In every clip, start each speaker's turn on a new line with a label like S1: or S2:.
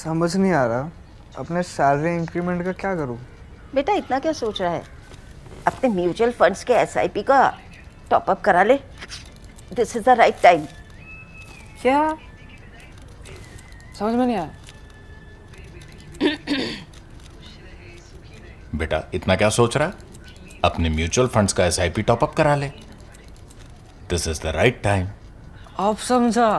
S1: समझ नहीं आ रहा अपने सैलरी इंक्रीमेंट का क्या करूं।
S2: बेटा इतना क्या सोच रहा है, अपने म्यूचुअल फंड्स के एसआईपी का टॉप अप करा ले। This is the right time.
S3: क्या समझ में नहीं आया।
S4: बेटा इतना क्या सोच रहा है, अपने म्यूचुअल फंड्स का एसआईपी टॉपअप करा ले। This is the right time.
S3: अब समझा।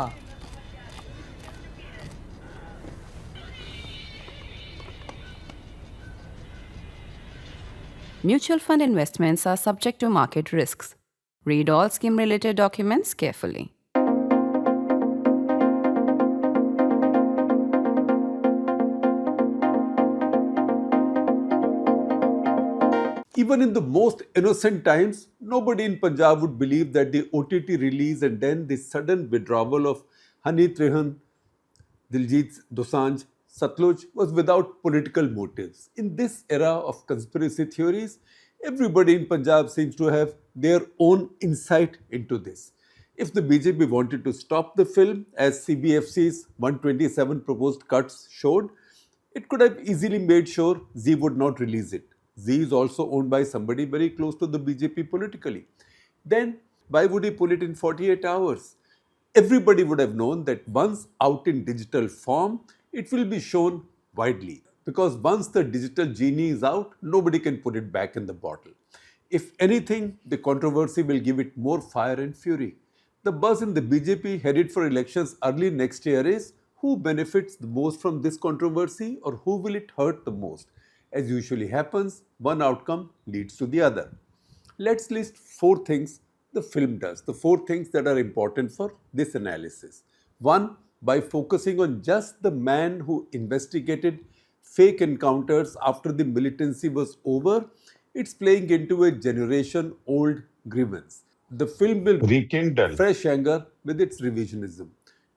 S5: Mutual fund investments are subject to market risks. Read all scheme related documents carefully.
S6: Even in the most innocent times, nobody in Punjab would believe that the OTT release and then the sudden withdrawal of Hani Trehan, Diljit Dosanjh, Satluj was without political motives. In this era of conspiracy theories, everybody in Punjab seems to have their own insight into this. If the BJP wanted to stop the film, as CBFC's 127 proposed cuts showed, it could have easily made sure Zee would not release it. Zee is also owned by somebody very close to the BJP politically. Then, why would he pull it in 48 hours? Everybody would have known that once out in digital form, it will be shown widely. Because once the digital genie is out, nobody can put it back in the bottle. If anything, the controversy will give it more fire and fury. The buzz in the BJP headed for elections early next year is who benefits the most from this controversy or who will it hurt the most. As usually happens, one outcome leads to the other. Let's list 4 things the film does, the 4 things that are important for this analysis. 1. By focusing on just the man who investigated fake encounters after the militancy was over, it's playing into a generation-old grievance. The film will rekindle fresh anger with its revisionism.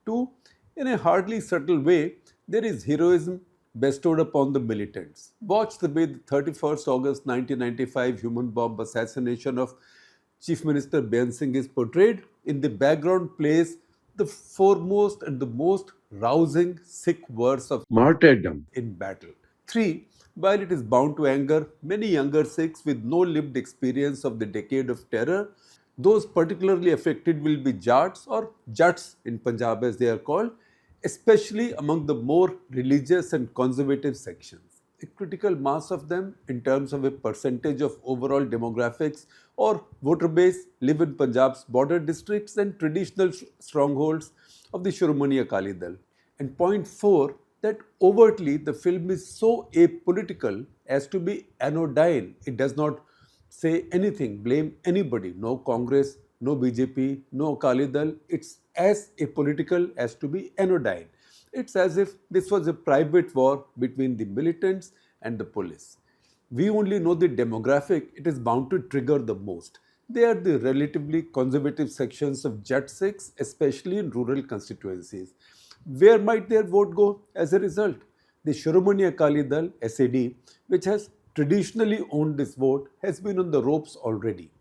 S6: 2. In a hardly subtle way, there is heroism bestowed upon the militants. Watch the way the 31st August 1995 human bomb assassination of Chief Minister Beant Singh is portrayed. In the background plays the foremost and the most rousing sick verse of martyrdom in battle. 3. While it is bound to anger many younger Sikhs with no lived experience of the decade of terror, those particularly affected will be Jats or Jats in Punjab as they are called, especially among the more religious and conservative sections. A critical mass of them, in terms of a percentage of overall demographics or voter base, live in Punjab's border districts and traditional strongholds of the Shiromani Akali Dal. And point 4, that overtly the film is so apolitical as to be anodyne. It does not say anything, blame anybody, no Congress, no BJP, no Akali Dal. It's as apolitical as to be anodyne. It's as if this was a private war between the militants and the police. We only know the demographic it is bound to trigger the most. They are the relatively conservative sections of Jat Sikhs, especially in rural constituencies. Where might their vote go as a result? The Shiromani Akali Dal, SAD, which has traditionally owned this vote, has been on the ropes already.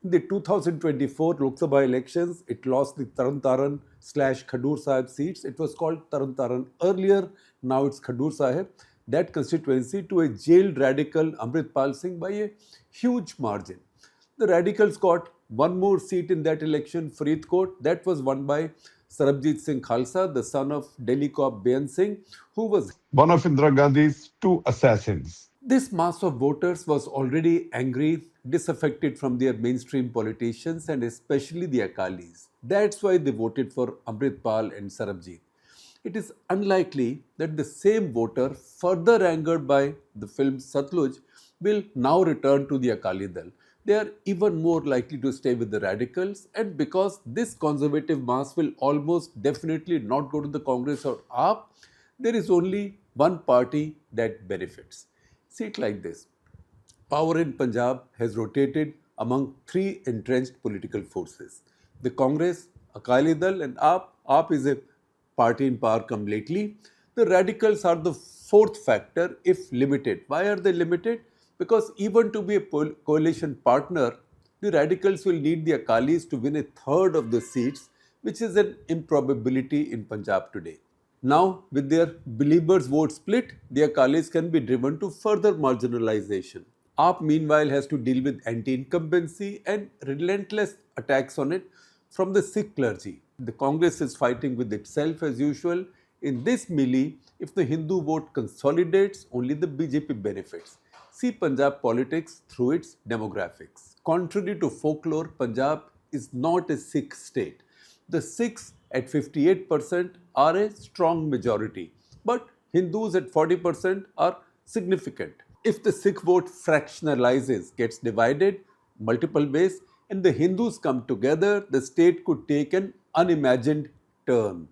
S6: In the 2024 Lok Sabha elections, it lost the Taran/Khadur Sahib seats. It was called Taran earlier, now it's Khadur Sahib. That constituency to a jailed radical Amritpal Singh by a huge margin. The radicals got one more seat in that election, Faridkot. That was won by Sarabjit Singh Khalsa, the son of Delhi cop Beant Singh, who was one of Indira Gandhi's 2 assassins. This mass of voters was already angry, disaffected from their mainstream politicians and especially the Akalis. That's why they voted for Amritpal and Sarabjit. It is unlikely that the same voter, further angered by the film Satluj, will now return to the Akali Dal. They are even more likely to stay with the radicals, and because this conservative mass will almost definitely not go to the Congress or AAP, there is only one party that benefits. See it like this. Power in Punjab has rotated among 3 entrenched political forces. The Congress, Akali Dal and AAP. AAP is a party in power come lately. The radicals are the 4th factor if limited. Why are they limited? Because even to be a coalition partner, the radicals will need the Akalis to win a third of the seats, which is an improbability in Punjab today. Now, with their believers' vote split, the Akalis can be driven to further marginalization. AAP, meanwhile, has to deal with anti-incumbency and relentless attacks on it from the Sikh clergy. The Congress is fighting with itself as usual. In this melee, if the Hindu vote consolidates, only the BJP benefits. See Punjab politics through its demographics. Contrary to folklore, Punjab is not a Sikh state. The Sikhs at 58% are a strong majority, but Hindus at 40% are significant. If the Sikh vote fractionalizes, gets divided multiple ways, and the Hindus come together, the state could take an unimagined turn.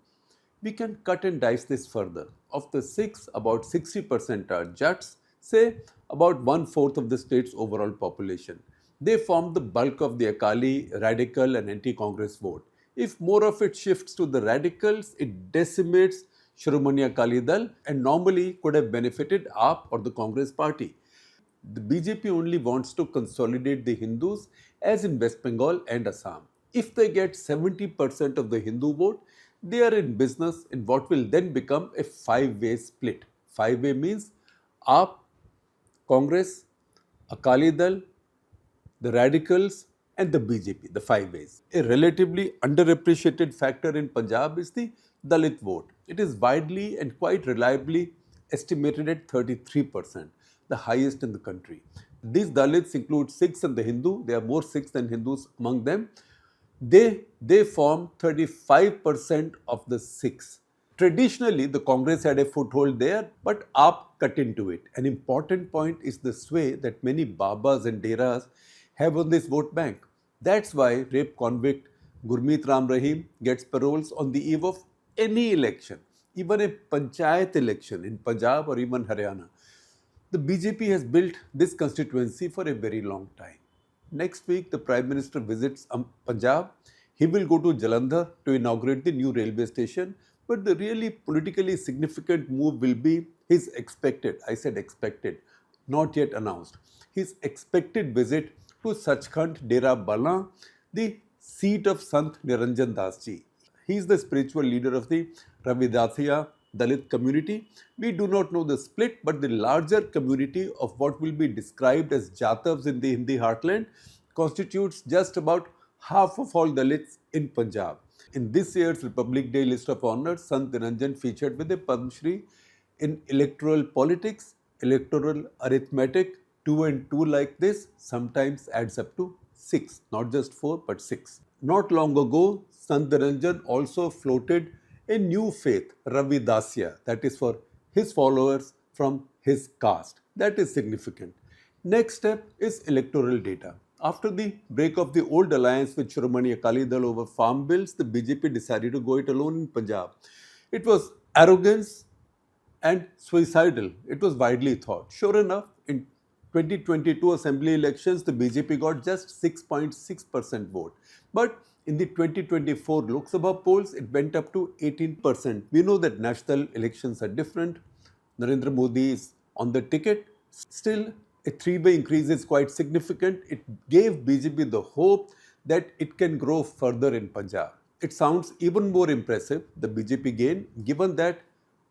S6: We can cut and dice this further. Of the Sikhs, about 60% are Jats, say about one-fourth of the state's overall population. They form the bulk of the Akali, radical and anti-Congress vote. If more of it shifts to the radicals, it decimates Shiromani Akali Dal and normally could have benefited AAP or the Congress party. The BJP only wants to consolidate the Hindus as in West Bengal and Assam. If they get 70% of the Hindu vote, they are in business in what will then become a five-way split. Five-way means AAP, Congress, Akali Dal, the radicals and the BJP, the five ways. A relatively underappreciated factor in Punjab is the Dalit vote. It is widely and quite reliably estimated at 33%, the highest in the country. These Dalits include Sikhs and the Hindu. There are more Sikhs than Hindus among them. They form 35% of the Sikhs. Traditionally, the Congress had a foothold there, but AAP cut into it. An important point is the sway that many Babas and Deras have on this vote bank. That's why rape convict Gurmeet Ram Rahim gets paroles on the eve of any election, even a panchayat election in Punjab or even Haryana. The BJP has built this constituency for a very long time. Next week, the Prime Minister visits Punjab. He will go to Jalandhar to inaugurate the new railway station. But the really politically significant move will be his expected, I said expected, not yet announced, his expected visit to Sachkhand Dera Bala, the seat of Sant Niranjan Das Ji. He is the spiritual leader of the Ravidasiya Dalit community. We do not know the split, but the larger community of what will be described as Jatavs in the Hindi heartland constitutes just about half of all Dalits in Punjab. In this year's Republic Day list of honors, Sant Niranjan featured with a Padma Shri in electoral politics, electoral arithmetic. 2 and 2 like this sometimes adds up to 6, not just 4 but 6. Not long ago, Sant Niranjan also floated a new faith, Ravidasya, that is for his followers from his caste. That is significant. Next step is electoral data. After the break of the old alliance with Shiromani Akali Dal over farm bills, the BJP decided to go it alone in Punjab. It was arrogance and suicidal. It was widely thought. Sure enough, in 2022 assembly elections, the BJP got just 6.6% vote. But in the 2024 Lok Sabha polls, it went up to 18%. We know that national elections are different. Narendra Modi is on the ticket. Still, a three-way increase is quite significant. It gave BJP the hope that it can grow further in Punjab. It sounds even more impressive, the BJP gain, given that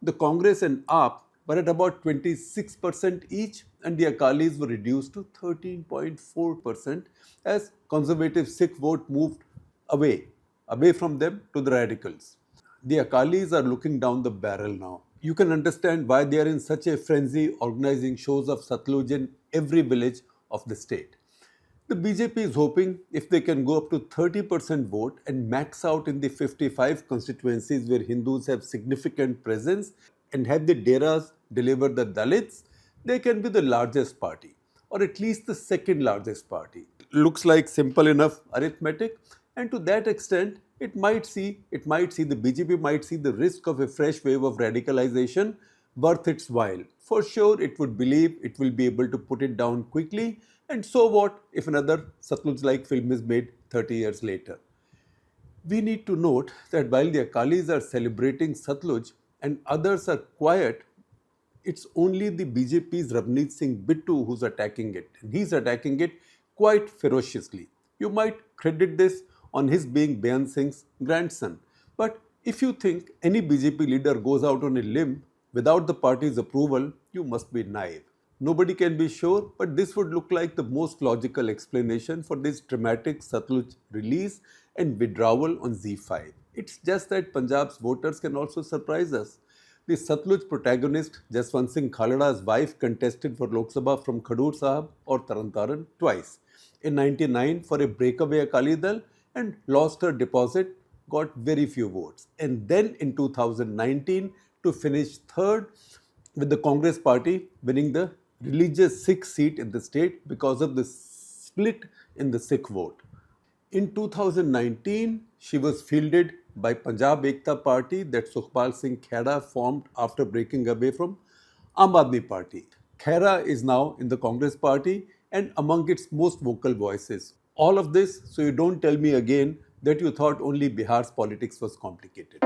S6: the Congress and AAP were at about 26% each and the Akalis were reduced to 13.4% as conservative Sikh vote moved away from them to the radicals. The Akalis are looking down the barrel now. You can understand why they are in such a frenzy organizing shows of Satluj in every village of the state. The BJP is hoping if they can go up to 30% vote and max out in the 55 constituencies where Hindus have significant presence and have the Deras deliver the Dalits, they can be the largest party or at least the second largest party. Looks like simple enough arithmetic, and to that extent, the BJP might see the risk of a fresh wave of radicalization worth its while. For sure, it would believe it will be able to put it down quickly, and so what if another Satluj-like film is made 30 years later? We need to note that while the Akalis are celebrating Satluj and others are quiet, it's only the BJP's Ravneet Singh Bittu who's attacking it. And he's attacking it quite ferociously. You might credit this on his being Beyan Singh's grandson. But If you think any BJP leader goes out on a limb without the party's approval, you must be naive. Nobody can be sure, but this would look like the most logical explanation for this dramatic Satluj release and withdrawal on Z5. It's just that Punjab's voters can also surprise us. The Satluj protagonist, Jaswant Singh Khalada's wife, contested for Lok Sabha from Khadur Sahab or Tarantaran twice. In 99 for a breakaway Akali Dal and lost her deposit, got very few votes. And then in 2019 to finish third with the Congress party winning the religious Sikh seat in the state because of the split in the Sikh vote. In 2019, she was fielded by Punjab Ekta Party that Sukhpal Singh Khera formed after breaking away from Aam Aadmi Party. Khera is now in the Congress Party and among its most vocal voices. All of this so you don't tell me again that you thought only Bihar's politics was complicated.